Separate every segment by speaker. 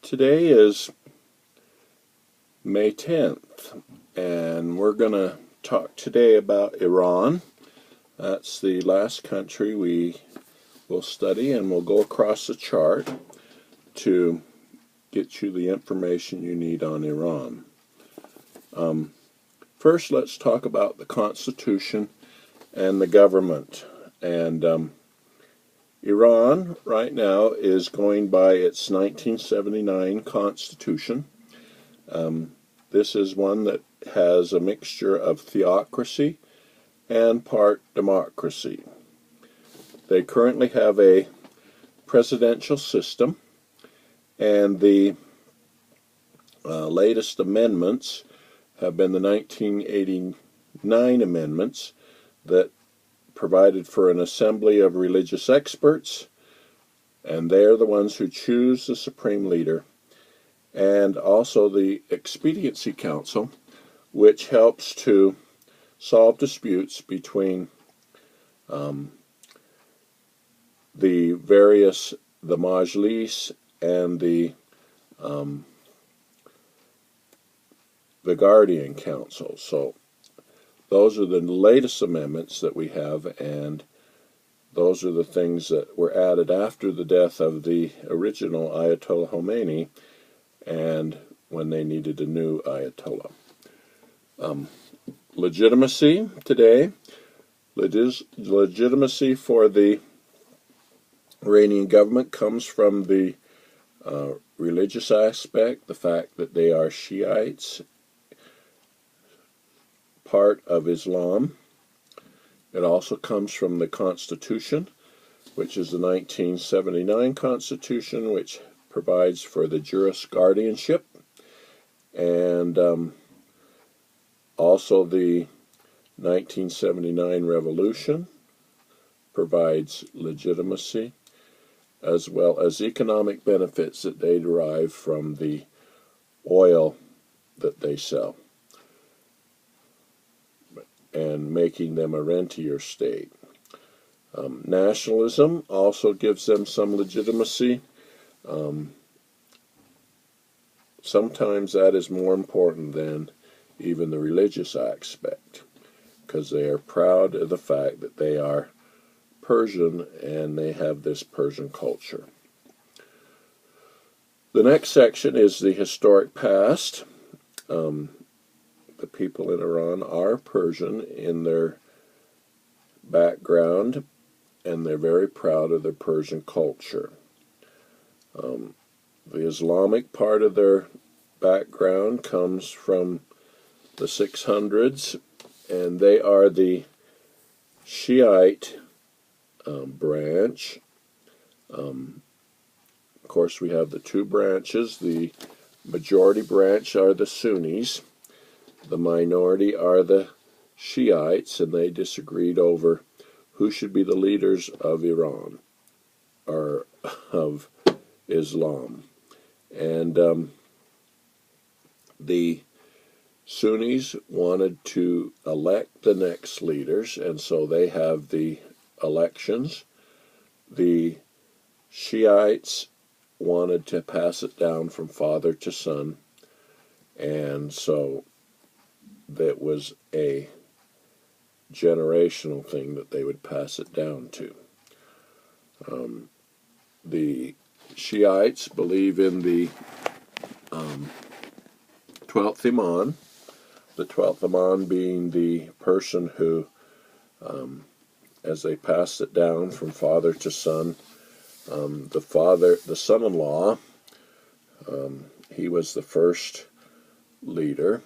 Speaker 1: Today is May 10th, and we're going to talk today about Iran. That's the last country we will study, and we'll go across the chart to get you the information you need on Iran. First, let's talk about the Constitution and the government. And Iran right now is going by its 1979 Constitution. This is one that has a mixture of theocracy and part democracy. They currently have a presidential system, and the latest amendments have been the 1989 amendments that provided for an assembly of religious experts, and they're the ones who choose the supreme leader, and also the Expediency Council, which helps to solve disputes between the Majlis and the Guardian Council. So those are the latest amendments that we have, and those are the things that were added after the death of the original Ayatollah Khomeini and when they needed a new Ayatollah. Legitimacy today. Legitimacy for the Iranian government comes from the religious aspect, the fact that they are Shiites, part of Islam. It also comes from the Constitution, which is the 1979 Constitution, which provides for the juris guardianship, and also the 1979 Revolution provides legitimacy, as well as economic benefits that they derive from the oil that they sell, and making them a rentier state. Nationalism also gives them some legitimacy. Sometimes that is more important than even the religious aspect, because they are proud of the fact that they are Persian and they have this Persian culture. The next section is the historic past. The people in Iran are Persian in their background, and they're very proud of their Persian culture. The Islamic part of their background comes from the 600s, and they are the Shiite branch. Of course, we have the two branches. The majority branch are the Sunnis. The minority are the Shiites, and they disagreed over who should be the leaders of Iran, or of Islam. And the Sunnis wanted to elect the next leaders, and so they have the elections. The Shiites wanted to pass it down from father to son, and so that was a generational thing that they would pass it down to. The Shiites believe in the 12th Imam, the 12th Imam being the person who, as they passed it down from father to son, the son-in-law, he was the first leader,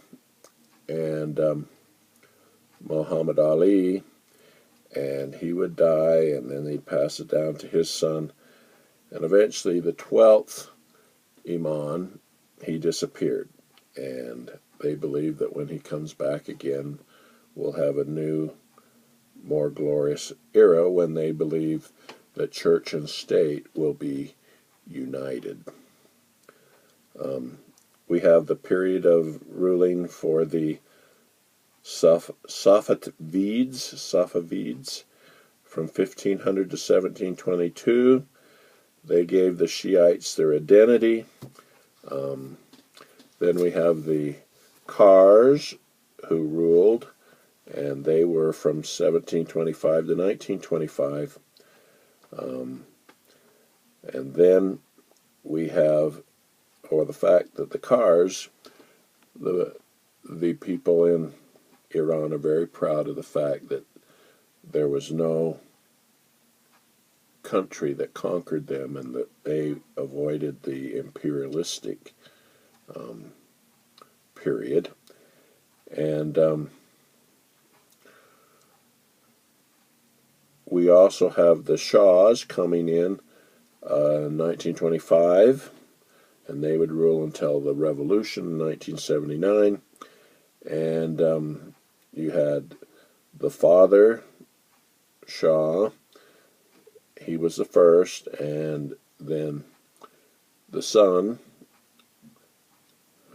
Speaker 1: and Muhammad Ali, and he would die, and then they'd pass it down to his son, and eventually the 12th Imam, he disappeared, and they believe that when he comes back again, we'll have a new, more glorious era when they believe that church and state will be united. We have the period of ruling for the Safavids from 1500 to 1722. They gave the Shiites their identity. Then we have the Kars, who ruled, and they were from 1725 to 1925. And then we have, or the fact that the Kars, the people in Iran are very proud of the fact that there was no country that conquered them, and that they avoided the imperialistic period. And we also have the Shahs coming in 1925, and they would rule until the revolution in 1979. And you had the father, Shah, he was the first, and then the son,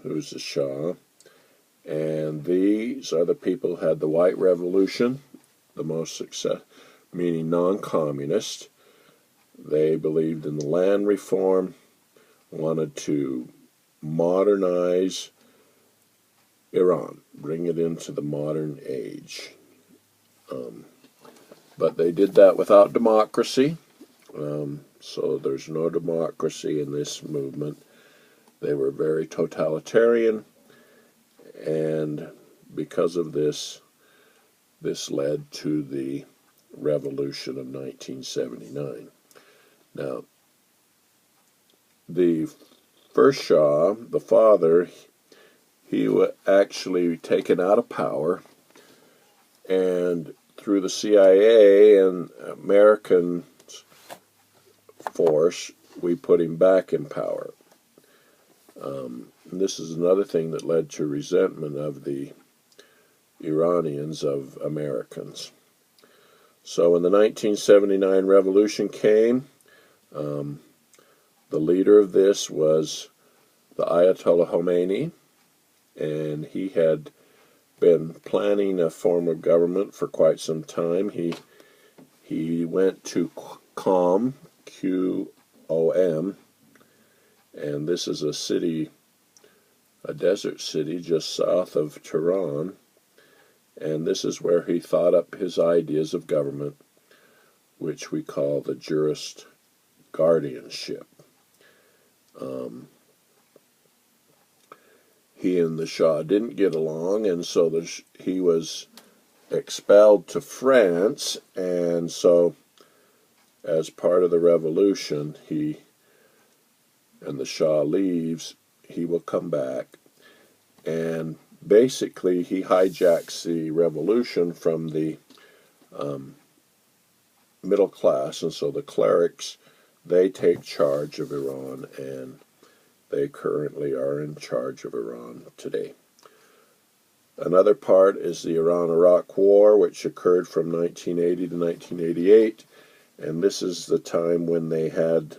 Speaker 1: who's the Shah. And these are the people who had the White Revolution, the most success, meaning non-communist. They believed in the land reform, wanted to modernize Iran, bring it into the modern age. But they did that without democracy, so there's no democracy in this movement. They were very totalitarian, and because of this, this led to the revolution of 1979. Now, the first Shah, the father, he was actually taken out of power, and through the CIA and American force, we put him back in power. And this is another thing that led to resentment of the Iranians of Americans. So when the 1979 revolution came, the leader of this was the Ayatollah Khomeini, and he had been planning a form of government for quite some time. He went to Qom, Q-O-M, and this is a city, a desert city just south of Tehran, and this is where he thought up his ideas of government, which we call the jurist guardianship. He and the Shah didn't get along, and so he was expelled to France, and so as part of the revolution, and the Shah leaves, he will come back, and basically he hijacks the revolution from the middle class, and so the clerics, they take charge of Iran, and they currently are in charge of Iran today. Another part is the Iran-Iraq War, which occurred from 1980 to 1988, and this is the time when they had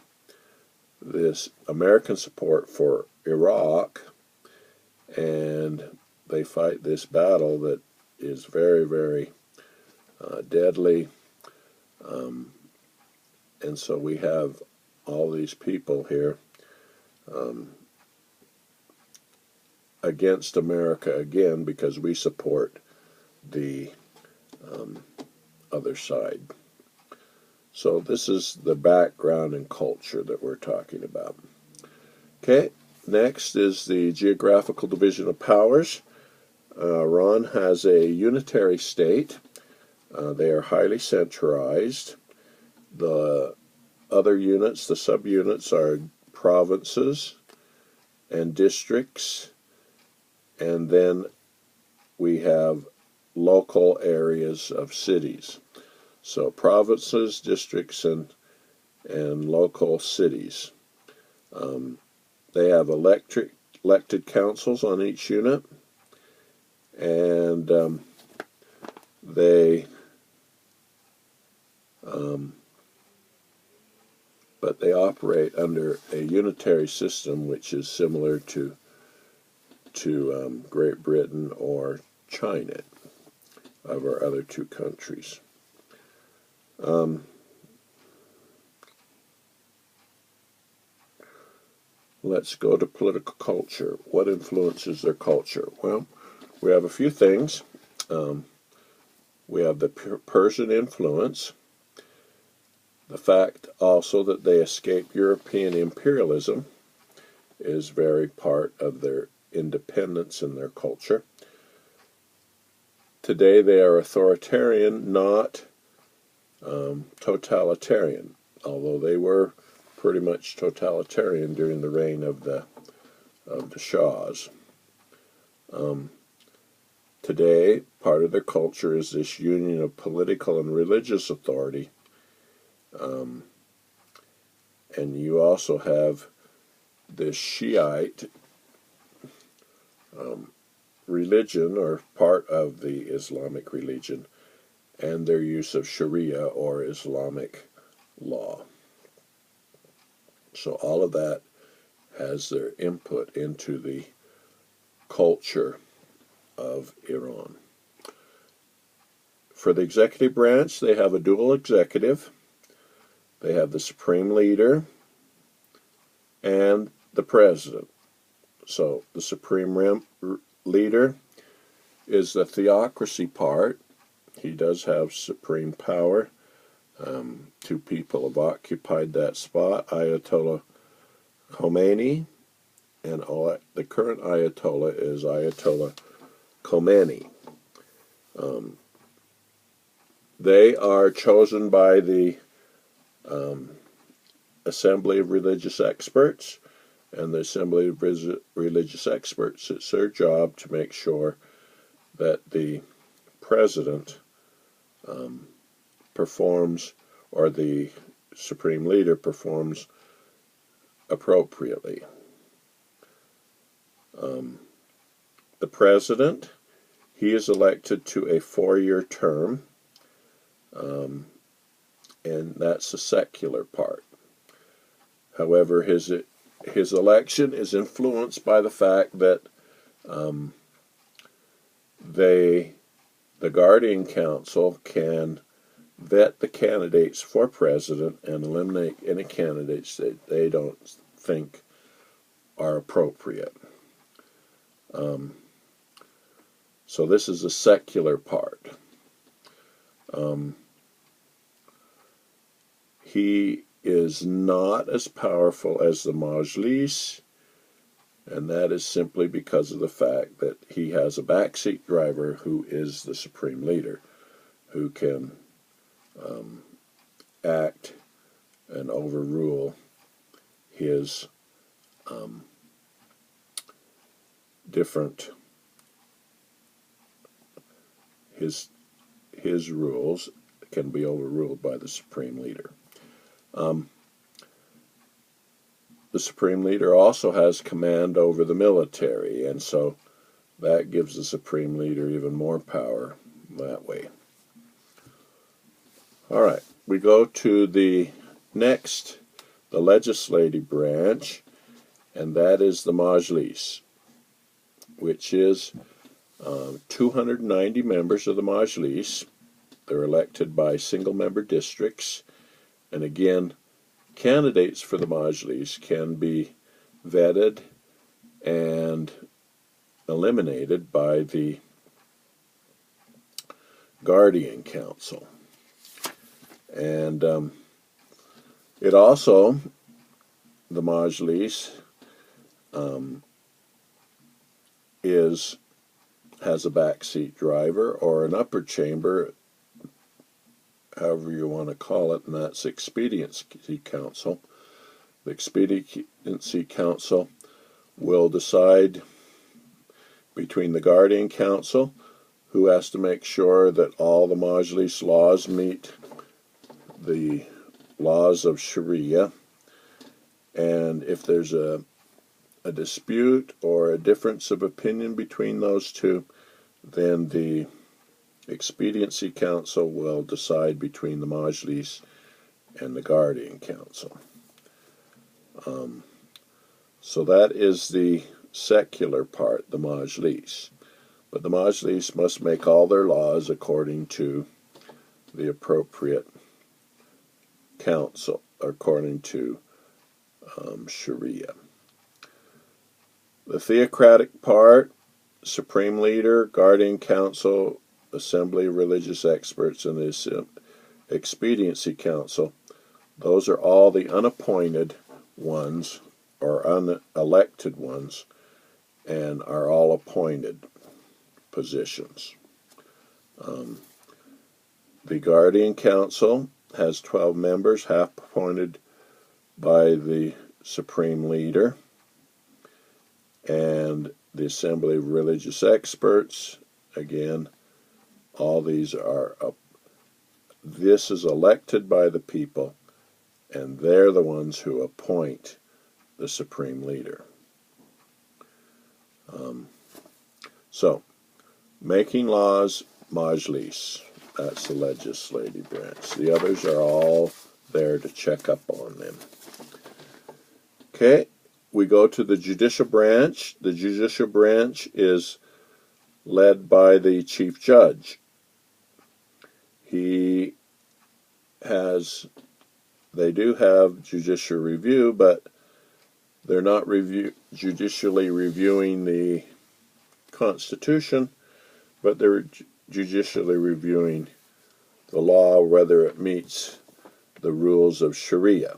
Speaker 1: this American support for Iraq, and they fight this battle that is very, very deadly, and so we have all these people here against America again, because we support the other side. So this is the background and culture that we're talking about. Okay, next is the geographical division of powers. Iran has a unitary state. They are highly centralized. The other units, the subunits, are provinces and districts, and then we have local areas of cities. So provinces, districts, and local cities. They have elected councils on each unit, and but they operate under a unitary system, which is similar to Great Britain or China, of our other two countries. let's go to political culture. What influences their culture? Well, we have a few things. We have the Persian influence, the fact also that they escaped European imperialism is very part of their independence in their culture. Today they are authoritarian, not totalitarian, although they were pretty much totalitarian during the reign of the Shahs. Today, part of their culture is this union of political and religious authority. And you also have the Shiite religion, or part of the Islamic religion, and their use of Sharia, or Islamic law. So all of that has their input into the culture of Iran. For the executive branch, they have a dual executive. They have the supreme leader and the president. So the supreme leader is the theocracy part. He does have supreme power. Two people have occupied that spot, Ayatollah Khomeini, and the current Ayatollah is Ayatollah Khomeini. They are chosen by the Assembly of Religious Experts, and the Assembly of Religious Experts, it's their job to make sure that the president performs, or the supreme leader performs appropriately. The president, he is elected to a 4-year term, and that's the secular part. However, his election is influenced by the fact that the Guardian Council can vet the candidates for president and eliminate any candidates that they don't think are appropriate. So this is the secular part. He is not as powerful as the Majlis, and that is simply because of the fact that he has a backseat driver who is the supreme leader, who can act and overrule his his rules can be overruled by the supreme leader. The supreme leader also has command over the military, and so that gives the supreme leader even more power that way. All right, we go to the next, the legislative branch, and that is the Majlis, which is 290 members of the Majlis. They're elected by single-member districts, and again, candidates for the Majlis can be vetted and eliminated by the Guardian Council. And it also, the Majlis has a backseat driver, or an upper chamber, however you want to call it, and that's Expediency Council. The Expediency Council will decide between the Guardian Council, who has to make sure that all the Majlis laws meet the laws of Sharia, and if there's a dispute or a difference of opinion between those two, then the Expediency Council will decide between the Majlis and the Guardian Council. So that is the secular part, the Majlis. But the Majlis must make all their laws according to the appropriate council, according to Sharia. The theocratic part, Supreme Leader, Guardian Council, Assembly, Religious Experts, and the Expediency Council, those are all the unappointed ones or unelected ones and are all appointed positions. The Guardian Council has 12 members, half appointed by the Supreme Leader, and the Assembly of Religious Experts, again, all these are this is elected by the people, and they're the ones who appoint the Supreme Leader. So, making laws, Majlis, that's the legislative branch. The others are all there to check up on them. Okay, we go to the judicial branch. The judicial branch is led by the chief judge. They do have judicial review, but they're not judicially reviewing the Constitution, but they're judicially reviewing the law, whether it meets the rules of Sharia.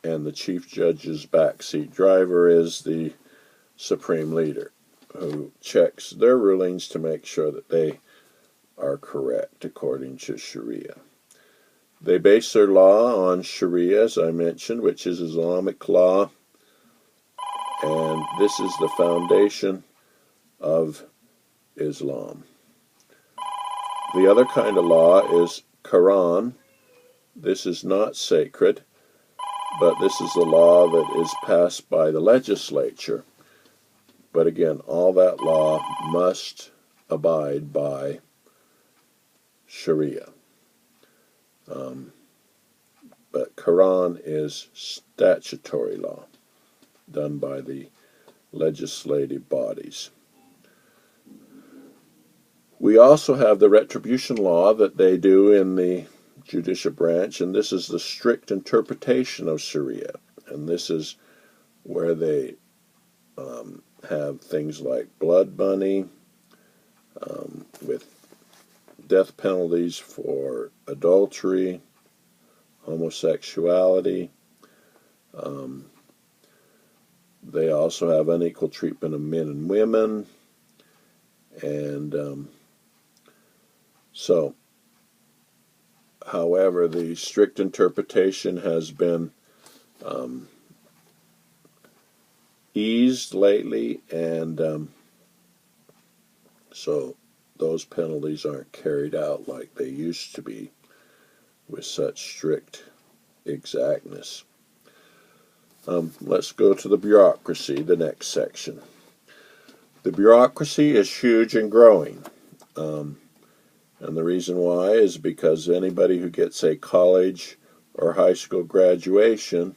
Speaker 1: And the chief judge's backseat driver is the Supreme Leader, who checks their rulings to make sure that they are correct according to Sharia. They base their law on Sharia, as I mentioned, which is Islamic law, and this is the foundation of Islam. The other kind of law is Quran. This is not sacred, but this is a law that is passed by the legislature. But again, all that law must abide by Sharia. But Quran is statutory law done by the legislative bodies. We also have the retribution law that they do in the judicial branch, and this is the strict interpretation of Sharia. And this is where they have things like blood money, with death penalties for adultery, homosexuality. They also have unequal treatment of men and women. And however, the strict interpretation has been eased lately, and so those penalties aren't carried out like they used to be with such strict exactness. Let's go to the bureaucracy, the next section. The bureaucracy is huge and growing. And the reason why is because anybody who gets a college or high school graduation,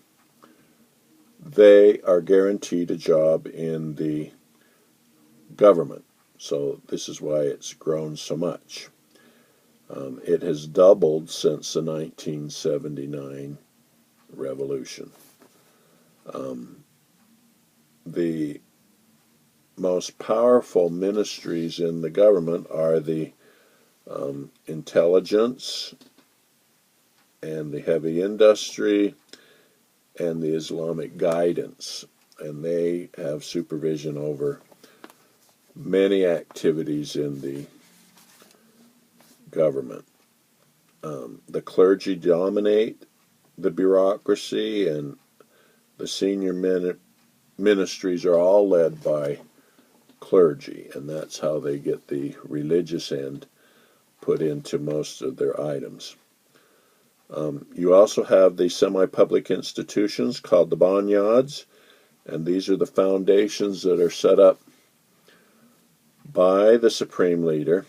Speaker 1: they are guaranteed a job in the government. So this is why it's grown so much. It has doubled since the 1979 revolution. The most powerful ministries in the government are the intelligence and the heavy industry and the Islamic guidance, and they have supervision over many activities in the government. The clergy dominate the bureaucracy, and the senior ministries are all led by clergy, and that's how they get the religious end put into most of their items. You also have the semi-public institutions called the bonyads, and these are the foundations that are set up by the Supreme Leader,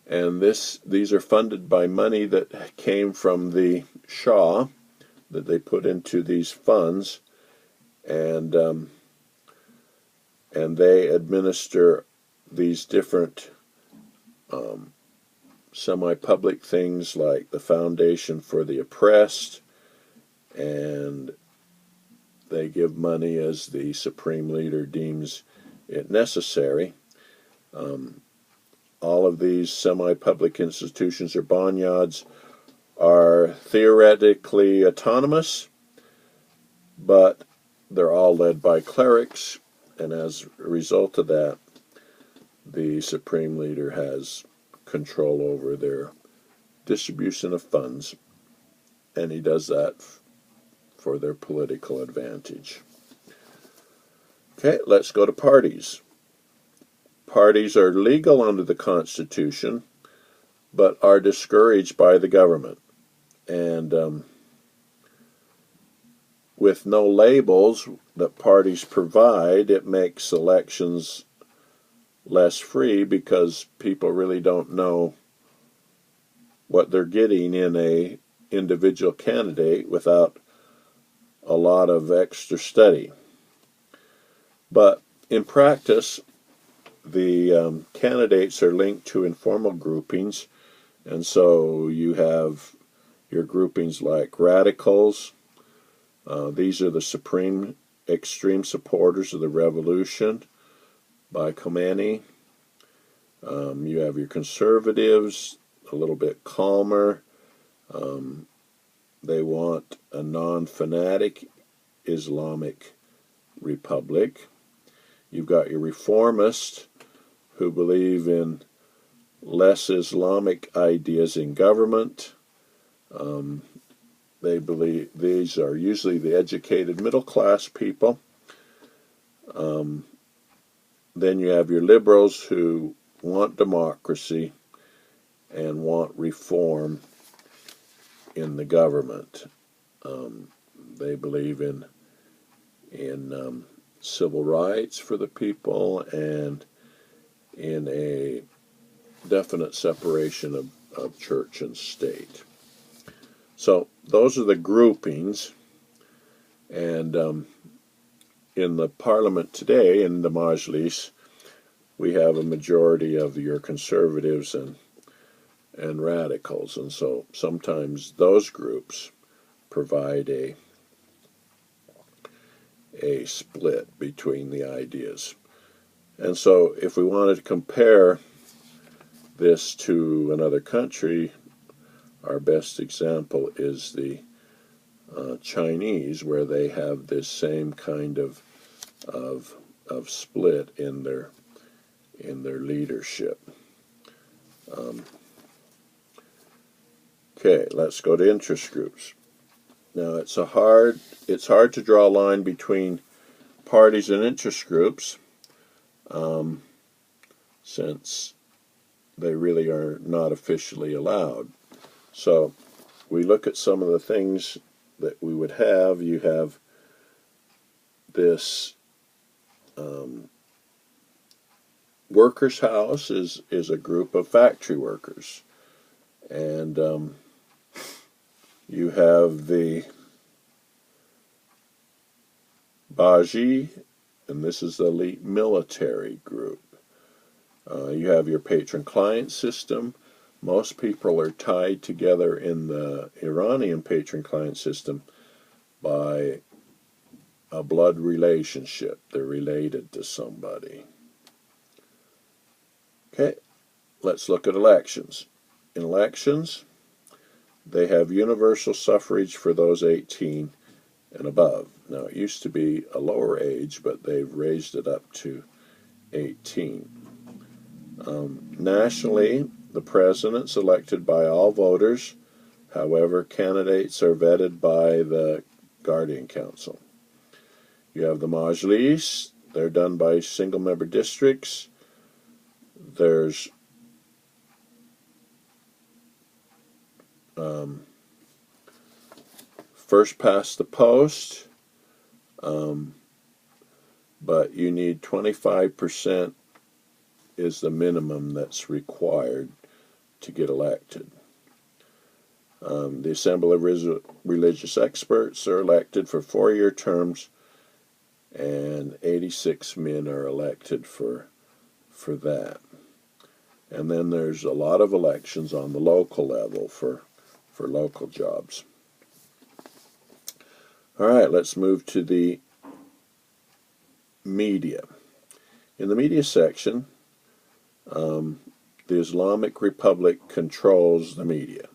Speaker 1: and these are funded by money that came from the Shah that they put into these funds, and they administer these different semi-public things like the Foundation for the Oppressed and They give money as the supreme leader deems it necessary. All of these semi-public institutions or bonyads are theoretically autonomous, but they're all led by clerics, and as a result of that, the supreme leader has control over their distribution of funds, and he does that for their political advantage. Okay, let's go to parties. Parties are legal under the Constitution, but are discouraged by the government. And with no labels that parties provide, it makes elections less free because people really don't know what they're getting in a individual candidate without a lot of extra study. But in practice, the candidates are linked to informal groupings, and so you have your groupings like radicals. These are the supreme extreme supporters of the revolution by Khomeini. You have your conservatives, a little bit calmer. They want a non-fanatic Islamic republic. You've got your reformists who believe in less Islamic ideas in government. They believe these are usually the educated middle-class people. Then you have your liberals who want democracy and want reform in the government. They believe in civil rights for the people and in a definite separation of church and state. So those are the groupings, and in the parliament today, in the Majlis, we have a majority of your conservatives and radicals, and so sometimes those groups provide a split between the ideas. And so if we wanted to compare this to another country, our best example is the Chinese, where they have this same kind of split in their leadership. Okay, let's go to interest groups. Now it's hard to draw a line between parties and interest groups, since they really are not officially allowed. So we look at some of the things that we would have. You have this workers' house is a group of factory workers, and you have the Baji, and this is the elite military group. You have your patron-client system. Most people are tied together in the Iranian patron-client system by a blood relationship. They're related to somebody. Okay, let's look at elections. In elections, they have universal suffrage for those 18 and above. Now, it used to be a lower age, but they've raised it up to 18. Nationally, the president's elected by all voters. However, candidates are vetted by the Guardian Council. You have the Majlis. They're done by single-member districts. There's first past the post, but you need 25% is the minimum that's required to get elected. The Assembly of Religious Experts are elected for 4-year terms, and 86 men are elected for that. And then there's a lot of elections on the local level for local jobs. All right, let's move to the media. In the media section, the Islamic Republic controls the media.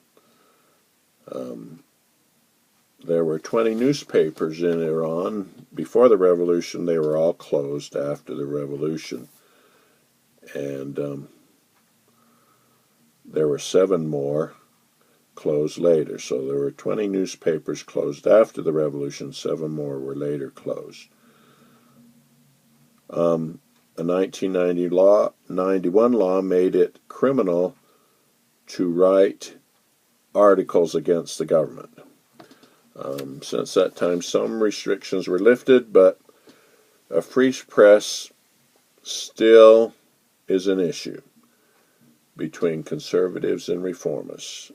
Speaker 1: There were 20 newspapers in Iran. Before the revolution, they were all closed after the revolution. And there were 7 more closed later. So there were 20 newspapers closed after the revolution. 7 more were later closed. A 1991 law made it criminal to write articles against the government. Since that time, some restrictions were lifted, but a free press still is an issue between conservatives and reformists,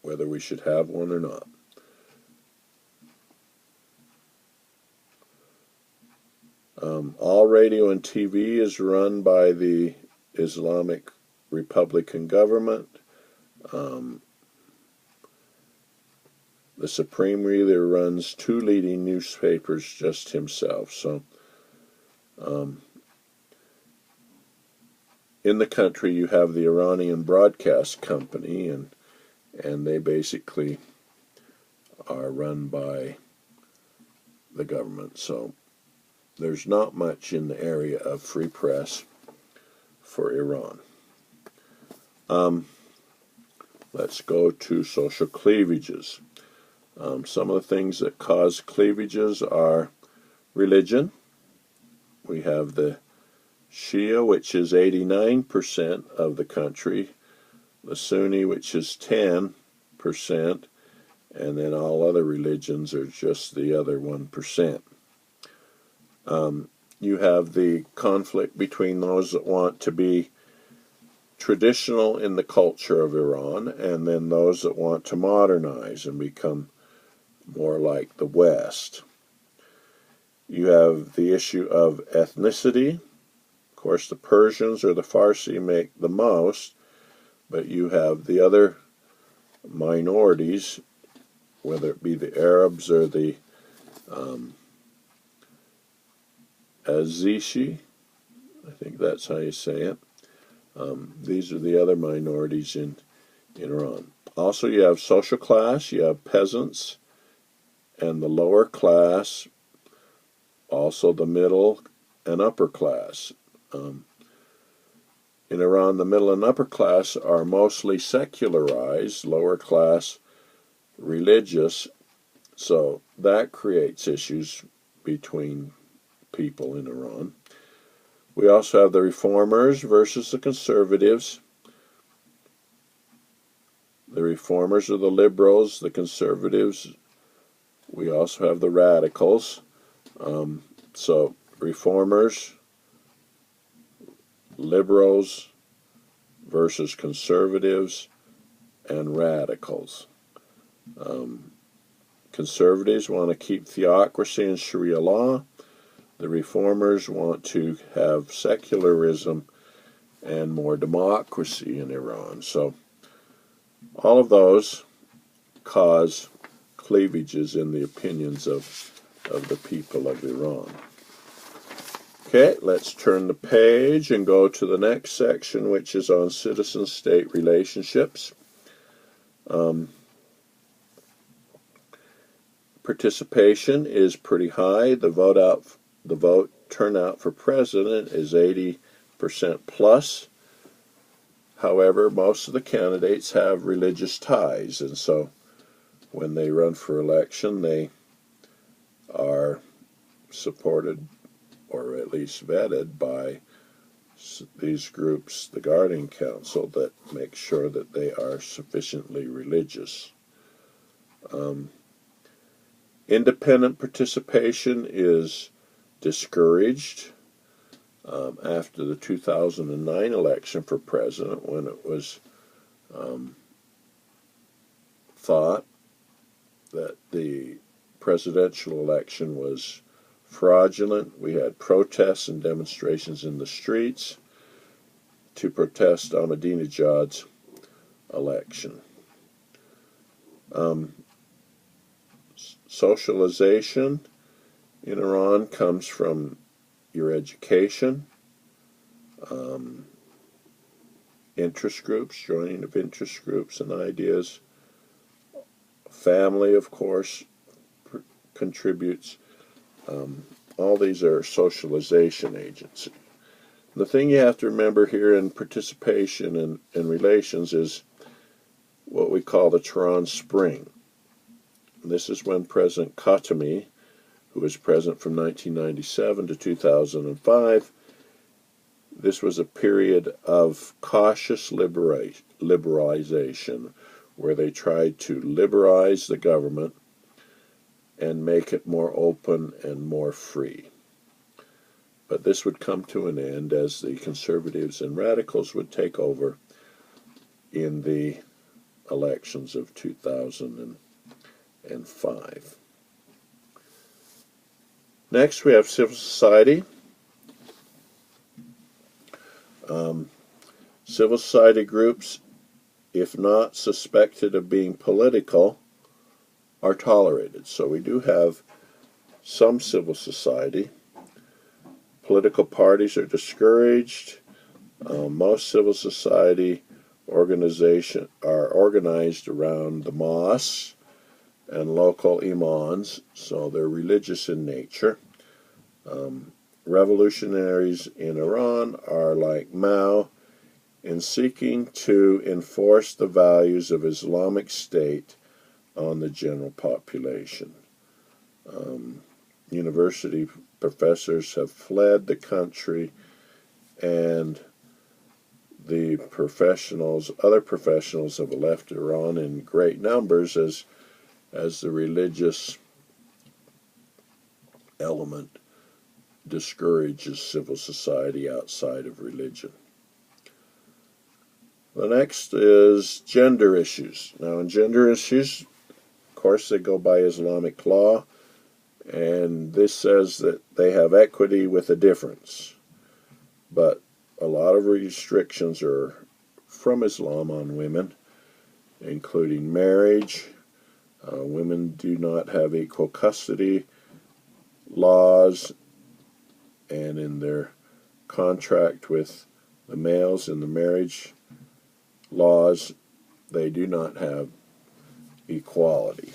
Speaker 1: whether we should have one or not. All radio and TV is run by the Islamic Republican government. The Supreme Leader runs 2 leading newspapers just himself. So in the country you have the Iranian Broadcast Company, and they basically are run by the government. So there's not much in the area of free press for Iran. Let's go to social cleavages. Some of the things that cause cleavages are religion. We have the Shia, which is 89% of the country, the Sunni, which is 10%, and then all other religions are just the other 1%. You have the conflict between those that want to be traditional in the culture of Iran and then those that want to modernize and become more like the West. You have the issue of ethnicity. Of course, the Persians or the Farsi make the most, but you have the other minorities, whether it be the Arabs or the Azishi, I think that's how you say it. These are the other minorities in Iran. Also, you have social class, you have peasants, and the lower class, also the middle and upper class. In Iran, the middle and upper class are mostly secularized, lower class religious, so that creates issues between people in Iran. We also have the reformers versus the conservatives. The reformers are the liberals, the conservatives. We also have the radicals. So reformers, liberals versus conservatives, and radicals. Conservatives want to keep theocracy and Sharia law. The reformers want to have secularism and more democracy in Iran. So all of those cause cleavages in the opinions of the people of Iran. Okay, let's turn the page and go to the next section, which is on citizen-state relationships. Participation is pretty high. The vote turnout for president is 80% plus. However, most of the candidates have religious ties, and so when they run for election, they are supported or at least vetted by these groups, the Guardian Council, that make sure that they are sufficiently religious. Independent participation is discouraged after the 2009 election for president, when it was thought that the presidential election was fraudulent. We had protests and demonstrations in the streets to protest Ahmadinejad's election. Socialization in Iran comes from your education, interest groups, joining of interest groups and ideas. Family, of course, contributes. All these are socialization agents. The thing you have to remember here in participation and relations is what we call the Tehran Spring. And this is when President Khatami, who was president from 1997 to 2005, this was a period of cautious liberalization, where they tried to liberalize the government and make it more open and more free. But this would come to an end as the conservatives and radicals would take over in the elections of 2005. Next, we have civil society. Civil society groups, if not suspected of being political, are tolerated. So we do have some civil society. Political parties are discouraged. Most civil society organizations are organized around the mosques and local imams, so they're religious in nature. Revolutionaries in Iran are like Mao in seeking to enforce the values of Islamic State on the general population. University professors have fled the country, and the other professionals have left Iran in great numbers as the religious element discourages civil society outside of religion. The next is gender issues. Now, in gender issues, of course, they go by Islamic law, and this says that they have equity with a difference. But a lot of restrictions are from Islam on women, including marriage. Women do not have equal custody laws, and in their contract with the males in the marriage laws, they do not have equality.